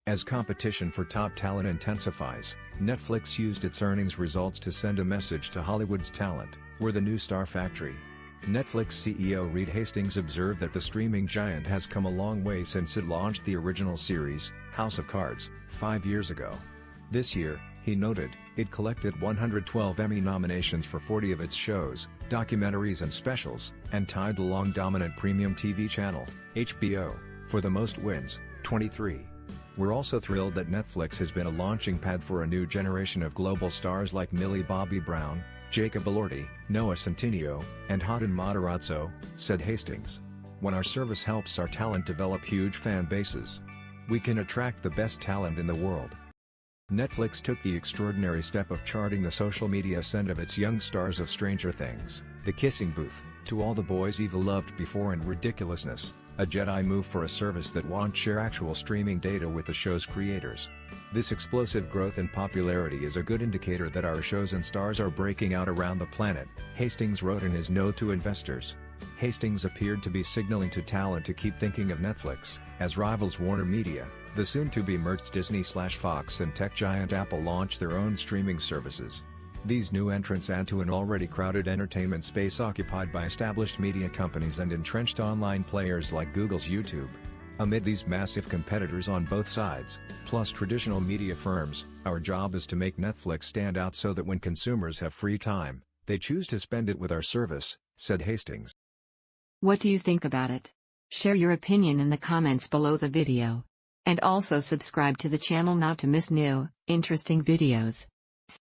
As competition for top talent intensifies, Netflix used its earnings results to send a message to Hollywood's talent: "We're the new star factory." Netflix CEO Reed Hastings observed that the streaming giant has come a long way since it launched the original series, House of Cards, 5 years ago. This year, he noted, it collected 112 Emmy nominations for 40 of its shows, documentaries and specials, and tied the long-dominant premium TV channel, HBO, for the most wins, 23. We're also thrilled that Netflix has been a launching pad for a new generation of global stars like Millie Bobby Brown, Jacob Elordi, Noah Centineo, and Hadan Matarazzo, said Hastings. "When our service helps our talent develop huge fan bases, we can attract the best talent in the world." Netflix took the extraordinary step of charting the social media send of its young stars of Stranger Things, The Kissing Booth, To All the Boys Eva Loved Before and Ridiculousness, a Jedi move for a service that won't share actual streaming data with the show's creators. This explosive growth in popularity is a good indicator that our shows and stars are breaking out around the planet, Hastings wrote in his note to investors. Hastings appeared to be signaling to talent to keep thinking of Netflix, as rivals Warner Media, the soon-to-be merged Disney/Fox and tech giant Apple launch their own streaming services. These new entrants add to an already crowded entertainment space occupied by established media companies and entrenched online players like Google's YouTube. Amid these massive competitors on both sides, plus traditional media firms, our job is to make Netflix stand out so that when consumers have free time, they choose to spend it with our service, said Hastings. What do you think about it? Share your opinion in the comments below the video. And also subscribe to the channel not to miss new, interesting videos.